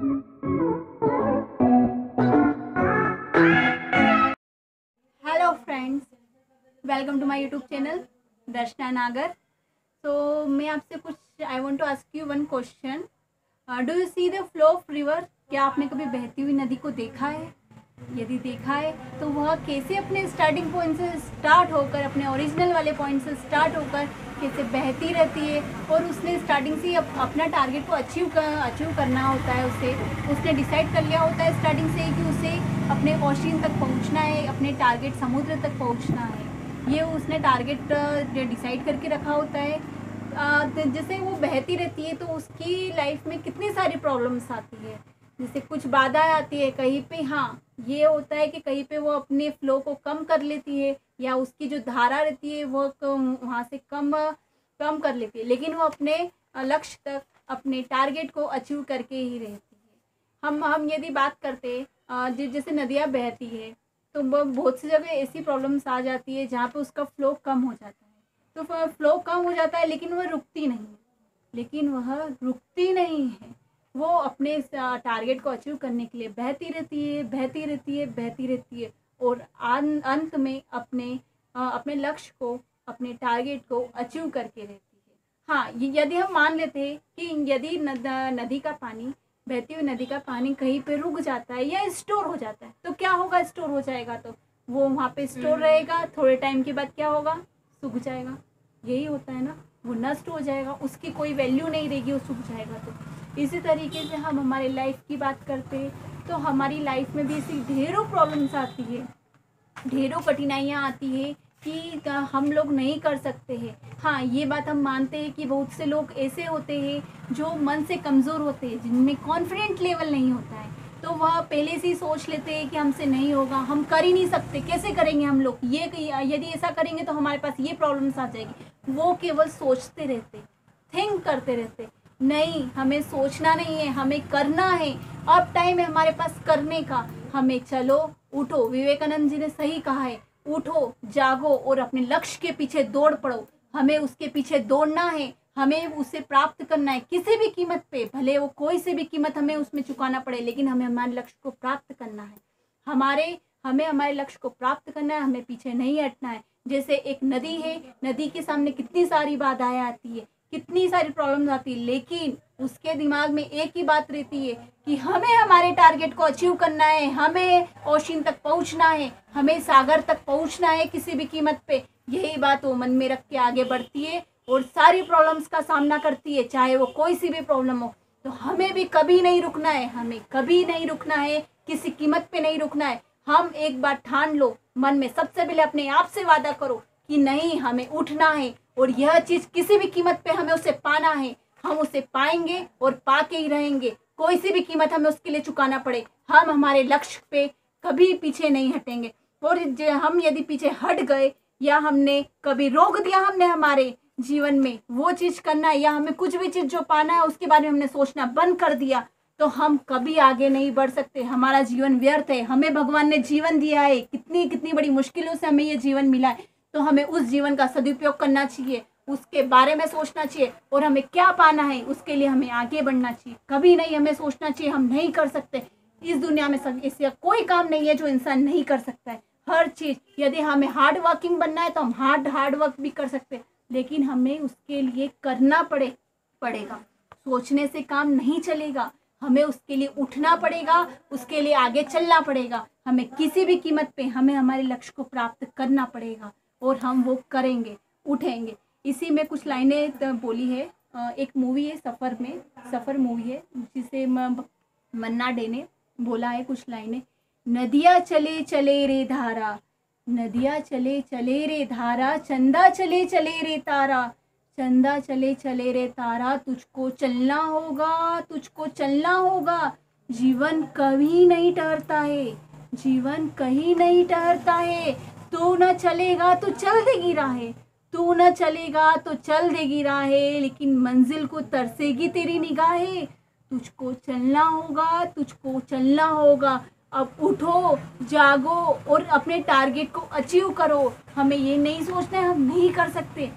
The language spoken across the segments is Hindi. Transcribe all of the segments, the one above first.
Hello friends, welcome to my YouTube channel Darshana Nagar. तो मैं आपसे कुछ I want to ask you one question. Do you see the flow of river? क्या आपने कभी बहती हुई नदी को देखा है? यदि देखा है तो वह कैसे अपने स्टार्टिंग पॉइंट से स्टार्ट होकर, अपने ओरिजिनल वाले पॉइंट से स्टार्ट होकर कैसे बहती रहती है, और उसने स्टार्टिंग से अपना टारगेट को अचीव करना होता है। उसने डिसाइड कर लिया होता है स्टार्टिंग से कि उसे अपने ओशन तक पहुंचना है, अपने टारगेट समुद्र तक पहुंचना है। ये उसने टारगेट डिसाइड करके रखा होता है। जैसे वो बहती रहती है तो उसकी लाइफ में कितनी सारी प्रॉब्लम्स आती है। जैसे कुछ बाधाएं आती है कहीं पे, हाँ ये होता है कि कहीं पे वो अपने फ्लो को कम कर लेती है, या उसकी जो धारा रहती है वो वहाँ से कम कर लेती है, लेकिन वो अपने लक्ष्य तक, अपने टारगेट को अचीव करके ही रहती है। हम यदि बात करते जैसे नदियाँ बहती है तो बहुत सी जगह ऐसी प्रॉब्लम्स आ जाती है जहाँ पे उसका फ्लो कम हो जाता है। तो फ्लो कम हो जाता है लेकिन वह रुकती नहीं है। वो अपने टारगेट को अचीव करने के लिए बहती रहती है और अंत में अपने लक्ष्य को, अपने टारगेट को अचीव करके रहती है। हाँ, यदि हम मान लेते हैं कि यदि नदी का पानी, बहती हुई नदी का पानी कहीं पे रुक जाता है या स्टोर हो जाता है तो क्या होगा? स्टोर हो जाएगा तो वो वहाँ पे स्टोर रहेगा, थोड़े टाइम के बाद क्या होगा? सूख जाएगा। यही होता है ना, वो नष्ट हो जाएगा, उसकी कोई वैल्यू नहीं रहेगी, वो सूख जाएगा। तो इसी तरीके से हम हमारे लाइफ की बात करते हैं तो हमारी लाइफ में भी ऐसी ढेरों प्रॉब्लम्स आती है, ढेरों कठिनाइयाँ आती है कि हम लोग नहीं कर सकते हैं। हाँ, ये बात हम मानते हैं कि बहुत से लोग ऐसे होते हैं जो मन से कमज़ोर होते हैं, जिनमें कॉन्फिडेंट लेवल नहीं होता है, तो वह पहले से ही सोच लेते हैं कि हमसे नहीं होगा, हम कर ही नहीं सकते, कैसे करेंगे हम लोग, ये यदि ऐसा करेंगे तो हमारे पास ये प्रॉब्लम्स आ जाएगी। वो केवल सोचते रहते, थिंक करते रहते। नहीं, हमें सोचना नहीं है, हमें करना है। अब टाइम है हमारे पास करने का। हमें चलो, उठो। विवेकानंद जी ने सही कहा है, उठो, जागो और अपने लक्ष्य के पीछे दौड़ पड़ो। हमें उसके पीछे दौड़ना है, हमें उसे प्राप्त करना है किसी भी कीमत पे, भले वो कोई से भी कीमत हमें उसमें चुकाना पड़े, लेकिन हमें हमारे लक्ष्य को प्राप्त करना है। हमें हमारे लक्ष्य को प्राप्त करना है, हमें पीछे नहीं हटना है। जैसे एक नदी है, नदी के सामने कितनी सारी बाधाएं आती है, कितनी सारी प्रॉब्लम्स आती है, लेकिन उसके दिमाग में एक ही बात रहती है कि हमें हमारे टारगेट को अचीव करना है, हमें ओशन तक पहुंचना है, हमें सागर तक पहुंचना है किसी भी कीमत पे। यही बात वो मन में रख के आगे बढ़ती है और सारी प्रॉब्लम्स का सामना करती है, चाहे वो कोई सी भी प्रॉब्लम हो। तो हमें भी कभी नहीं रुकना है, हमें कभी नहीं रुकना है, किसी कीमत पे नहीं रुकना है। हम एक बार ठान लो मन में, सबसे पहले अपने आप से वादा करो कि नहीं, हमें उठना है और यह चीज़ किसी भी कीमत पे हमें उसे पाना है। हम उसे पाएंगे और पाके ही रहेंगे, कोई सी भी कीमत हमें उसके लिए चुकाना पड़े। हम हमारे लक्ष्य पे कभी पीछे नहीं हटेंगे। और हम यदि पीछे हट गए या हमने कभी रोक दिया, हमने हमारे जीवन में वो चीज़ करना है, या हमें कुछ भी चीज़ जो पाना है उसके बारे में हमने सोचना बंद कर दिया, तो हम कभी आगे नहीं बढ़ सकते। हमारा जीवन व्यर्थ है। हमें भगवान ने जीवन दिया है, कितनी कितनी बड़ी मुश्किलों से हमें ये जीवन मिला है, तो हमें उस जीवन का सदुपयोग करना चाहिए, उसके बारे में सोचना चाहिए और हमें क्या पाना है उसके लिए हमें आगे बढ़ना चाहिए। कभी नहीं हमें सोचना चाहिए हम नहीं कर सकते। इस दुनिया में ऐसा कोई काम नहीं है जो इंसान नहीं कर सकता है। हर चीज़, यदि हमें हार्ड वर्किंग बनना है तो हम हार्ड वर्क भी कर सकते हैं, लेकिन हमें उसके लिए करना पड़ेगा। सोचने से काम नहीं चलेगा, हमें उसके लिए उठना पड़ेगा, उसके लिए आगे चलना पड़ेगा। हमें किसी भी कीमत पे हमें हमारे लक्ष्य को प्राप्त करना पड़ेगा और हम वो करेंगे, उठेंगे। इसी में कुछ लाइनें बोली है, एक मूवी है सफ़र मूवी है, जिसे मन्ना डे ने बोला है कुछ लाइनें। नदियाँ चले चले रे धारा, नदियाँ चले चले रे धारा, चंदा चले चले रे तारा, चंदा चले चले रे तारा, तुझको चलना होगा, तुझको चलना होगा। जीवन कभी नहीं ठहरता है, जीवन कहीं नहीं ठहरता है। तू न चलेगा तो चल देगी राहें, तू न चलेगा तो चल देगी राहें, लेकिन मंजिल को तरसेगी तेरी निगाहें। तुझको चलना होगा, तुझको चलना होगा। अब उठो, जागो और अपने टारगेट को अचीव करो। हमें ये नहीं सोचना है हम नहीं कर सकते।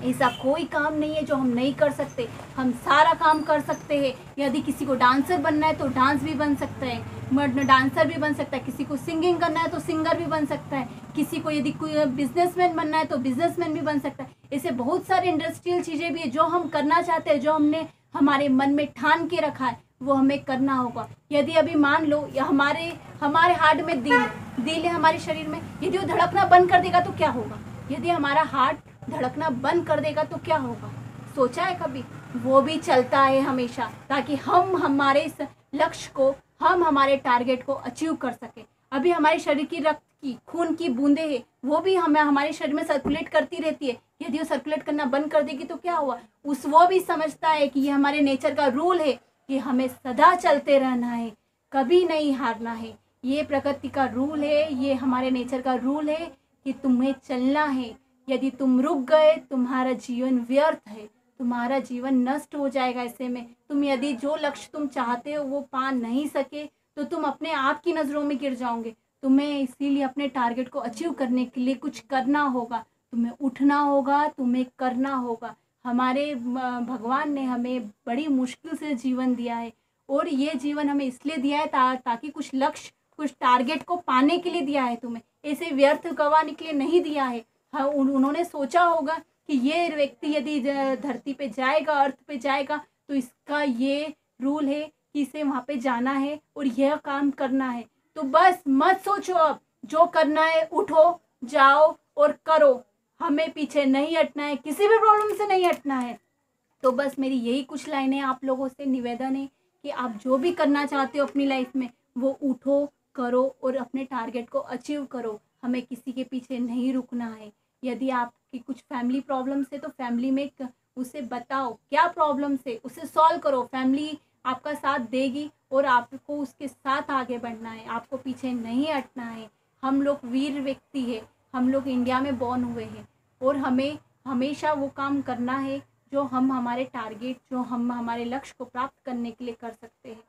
ऐसा कोई काम नहीं है जो हम नहीं कर सकते, हम सारा काम कर सकते हैं। यदि किसी को डांसर बनना है तो डांस भी बन सकता है, डांसर भी बन सकता है। किसी को सिंगिंग करना है तो सिंगर भी बन सकता है। किसी को यदि कोई बिजनेसमैन बनना है तो बिजनेसमैन भी बन सकता है। ऐसे बहुत सारे इंडस्ट्रियल चीज़ें भी है जो हम करना चाहते हैं, जो हमने हमारे मन में ठान के रखा है वो हमें करना होगा। यदि अभी मान लो या हमारे हार्ट में दिल है हमारे शरीर में, यदि वो धड़कना बंद कर देगा तो क्या होगा? यदि हमारा हार्ट धड़कना बंद कर देगा तो क्या होगा? सोचा है कभी? वो भी चलता है हमेशा, ताकि हम हमारे इस लक्ष्य को, हम हमारे टारगेट को अचीव कर सके। अभी हमारे शरीर की रक्त की खून की बूंदें हैं, वो भी हमें हमारे शरीर में सर्कुलेट करती रहती है। यदि वो सर्कुलेट करना बंद कर देगी तो क्या हुआ? वो भी समझता है कि ये हमारे नेचर का रूल है कि हमें सदा चलते रहना है, कभी नहीं हारना है। ये प्रकृति का रूल है, ये हमारे नेचर का रूल है कि तुम्हें चलना है। यदि तुम रुक गए तुम्हारा जीवन व्यर्थ है, तुम्हारा जीवन नष्ट हो जाएगा। ऐसे में तुम यदि जो लक्ष्य तुम चाहते हो वो पा नहीं सके तो तुम अपने आप की नज़रों में गिर जाओगे। तुम्हें इसीलिए अपने टारगेट को अचीव करने के लिए कुछ करना होगा, तुम्हें उठना होगा, तुम्हें करना होगा। हमारे भगवान ने हमें बड़ी मुश्किल से जीवन दिया है, और ये जीवन हमें इसलिए दिया है ताकि कुछ लक्ष्य, कुछ टारगेट को पाने के लिए दिया है। तुम्हें ऐसे व्यर्थ गंवाने के लिए नहीं दिया है। हाँ, उन्होंने सोचा होगा कि ये व्यक्ति यदि धरती पे जाएगा, अर्थ पे जाएगा, तो इसका ये रूल है कि इसे वहाँ पे जाना है और यह काम करना है। तो बस मत सोचो, अब जो करना है उठो, जाओ और करो। हमें पीछे नहीं हटना है, किसी भी प्रॉब्लम से नहीं हटना है। तो बस मेरी यही कुछ लाइनें आप लोगों से निवेदन है कि आप जो भी करना चाहते हो अपनी लाइफ में वो उठो, करो और अपने टारगेट को अचीव करो। हमें किसी के पीछे नहीं रुकना है। यदि आपकी कुछ फैमिली प्रॉब्लम्स है तो फैमिली में उसे बताओ क्या प्रॉब्लम्स है, उसे सॉल्व करो। फैमिली आपका साथ देगी और आपको उसके साथ आगे बढ़ना है, आपको पीछे नहीं हटना है। हम लोग वीर व्यक्ति है, हम लोग इंडिया में बॉर्न हुए हैं और हमें हमेशा वो काम करना है जो हम हमारे टारगेट, जो हम हमारे लक्ष्य को प्राप्त करने के लिए कर सकते हैं।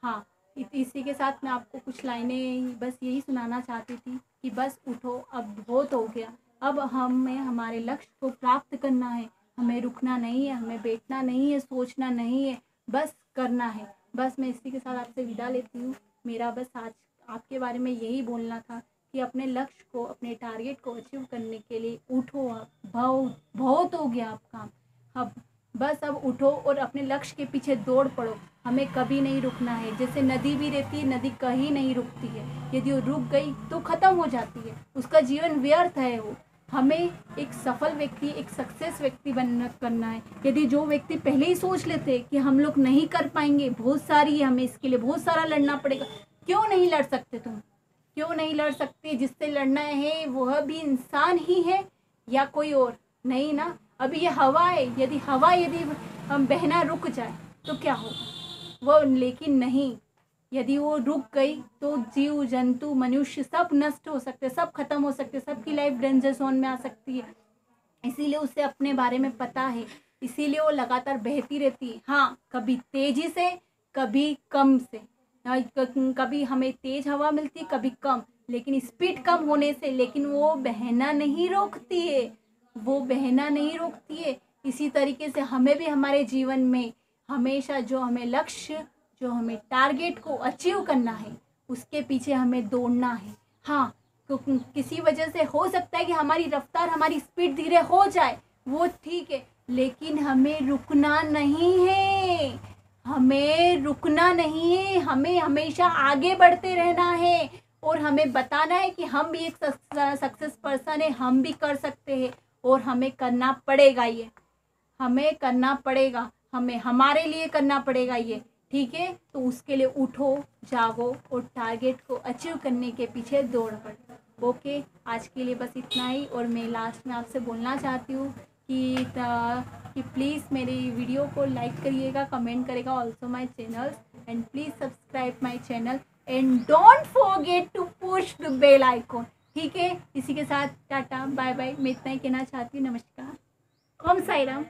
हाँ, इसी के साथ मैं आपको कुछ लाइनें बस यही सुनाना चाहती थी कि बस उठो, अब बहुत हो गया। अब हमें हमारे लक्ष्य को प्राप्त करना है, हमें रुकना नहीं है, हमें बैठना नहीं है, सोचना नहीं है, बस करना है। बस मैं इसी के साथ आपसे विदा लेती हूँ। मेरा बस आज आपके बारे में यही बोलना था कि अपने लक्ष्य को, अपने टारगेट को अचीव करने के लिए उठो। अब बहुत हो गया आप काम, अब उठो और अपने लक्ष्य के पीछे दौड़ पड़ो। हमें कभी नहीं रुकना है। जैसे नदी भी रहती है, नदी कहीं नहीं रुकती है। यदि वो रुक गई तो ख़त्म हो जाती है, उसका जीवन व्यर्थ है। वो हमें एक सफल व्यक्ति, एक सक्सेस व्यक्ति करना है। यदि जो व्यक्ति पहले ही सोच लेते कि हम लोग नहीं कर पाएंगे, बहुत सारी है, हमें इसके लिए बहुत सारा लड़ना पड़ेगा, क्यों नहीं लड़ सकते तुम? क्यों नहीं लड़ सकते? जिससे लड़ना है वह भी इंसान ही है या कोई और? नहीं ना। अभी ये हवा है, यदि हम बहना रुक जाए तो क्या होगा? वो लेकिन नहीं, यदि वो रुक गई तो जीव जंतु मनुष्य सब नष्ट हो सकते, सब खत्म हो सकते, सबकी लाइफ डेंजर जोन में आ सकती है। इसीलिए उसे अपने बारे में पता है, इसीलिए वो लगातार बहती रहती है। हाँ, कभी तेजी से, कभी कम से, कभी हमें तेज हवा मिलती है, कभी कम, लेकिन स्पीड कम होने से लेकिन वो बहना नहीं रोकती है, वो बहना नहीं रोकती है। इसी तरीके से हमें भी हमारे जीवन में हमेशा जो हमें लक्ष्य, जो हमें टारगेट को अचीव करना है, उसके पीछे हमें दौड़ना है। हाँ, तो किसी वजह से हो सकता है कि हमारी रफ्तार, हमारी स्पीड धीरे हो जाए, वो ठीक है, लेकिन हमें रुकना नहीं है। हमें रुकना नहीं है, हमें हमेशा आगे बढ़ते रहना है और हमें बताना है कि हम भी एक सक्सेस पर्सन है, हम भी कर सकते हैं और हमें करना पड़ेगा। ये हमें करना पड़ेगा, हमें हमारे लिए करना पड़ेगा ये, ठीक है? तो उसके लिए उठो, जागो और टारगेट को अचीव करने के पीछे दौड़ पड़ो। ओके, आज के लिए बस इतना ही। और मैं लास्ट में आपसे बोलना चाहती हूँ कि प्लीज़ मेरी वीडियो को लाइक करिएगा, कमेंट करेगा, also my channel, and please subscribe my channel and don't forget to push the bell icon, ठीक है? इसी के साथ टाटा बाय बाय, मैं इतना ही कहना चाहती हूँ। नमस्कार, ओम साई राम।